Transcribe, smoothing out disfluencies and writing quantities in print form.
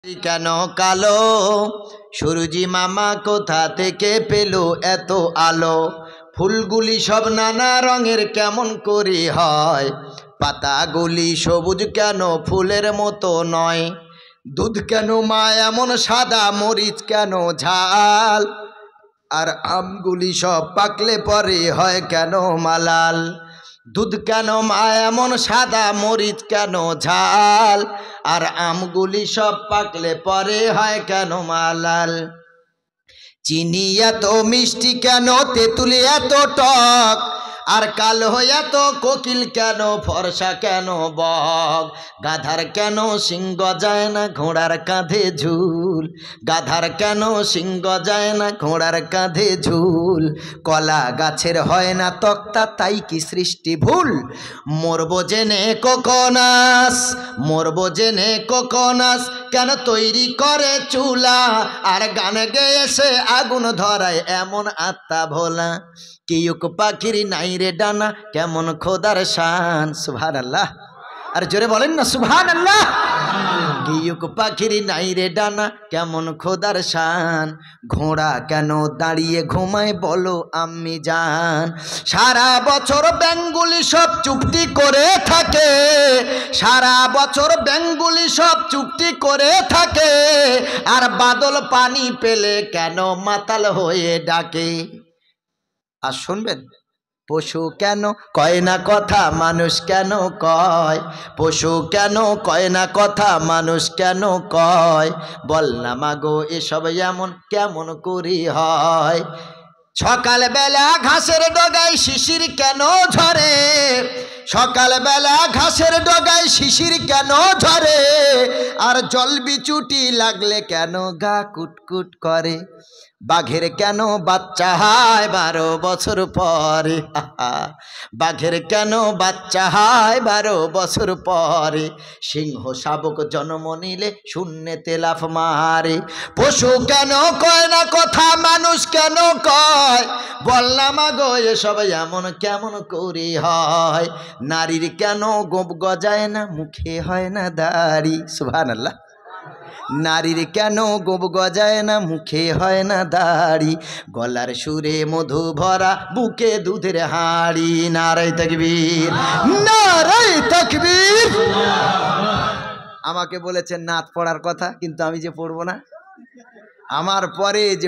কেন কালো সূরজি মামা কোথা থেকে পেলো এত আলো? ফুলগুলি সব নানা রঙের কেমন করে হয়? পাতাগুলি সবুজ কেন ফুলের মতো নয়? দুধ কেন মা এমন সাদা, মরিচ কেন ঝাল? আর আমগুলি সব পাকলে পরে হয় কেন মালাল? দুধ কেন মা এমন সাদা, মরিচ কেন ঝাল? আর আমগুলি সব পাকলে পরে হয় কেন মালাল? চিনি এত মিষ্টি কেন, তেঁতুলি এত টক? আর কালো এত কোকিল কেন, ফর্সা কেন বক? গাধার কেন সিং গজায় না, ঘোড়ার কাঁধে ঝুল? গাধার কেন সিং গজায় না, ঘোড়ার কাঁধে ঝুল? কলা গাছের হয় না তক্তা, তাই কি সৃষ্টি ভুল? মরবো জেনে কোকোনাস, মরবো জেনে কোকোনাস কেন তৈরি করে চুলা? আর গান গেয়ে সে আগুন ধরায় এমন আত্মা ভোলা? কিউক পাখির নাই রে ডানা, কেমন খোদার শান। সুবহানাল্লাহ, আর জোরে বলেন না সুবহানাল্লাহ। কিউক পাখির নাই রে ডানা, কেমন খোদার শান। ঘোড়া কেন দাঁড়িয়ে ঘুমায় বলো আম্মি জান? সারা বছর ব্যাঙগুলি সব চুপটি করে থাকে, সারা বছর ব্যাঙগুলি সব চুপটি করে থাকে। আর বাদল পানি পেলে কেন মাতাল হয়ে ডাকে? আর শুনবেন, পশু কেন কয় না কথা, মানুষ কেন কয়? পশু কেন কয় না কথা, মানুষ কেন কয়? বল না মাগো এসব এমন কেমন করি হয়? সকালবেলা ঘাসের ডগায় শিশির কেন ঝরে? সকালবেলা ঘাসের ডগায় শিশির কেন ঝরে? আর জল বিচুটি লাগলে কেন গা কুটকুট করে? বাঘের কেন বাচ্চা হয় 12 বছর পরে? বাঘের কেন বাচ্চা হয় 12 বছর পরে? সিংহ শাবক জন্ম নিলে শূন্যতে লাফ মারে। পশু কেন কয় না কথা, মানুষ কেন কয়? বললাম গো এসব এমন কেমন করে হয়? নারীর কেন গোপ গজায় না, মুখে হয় না দাড়ি? সুবহানাল্লাহ। নারীর কেন গোপ গজায় না, মুখে হয় না দাড়ি? গলার সুরে মধু ভরা, বুকে দুধের হাঁড়ি। নারায়ে তাকবীর, নারায়ে তাকবীর। আমাকে বলেছেন নাত পড়ার কথা, কিন্তু আমি যে পড়বো না, আমার পরে যে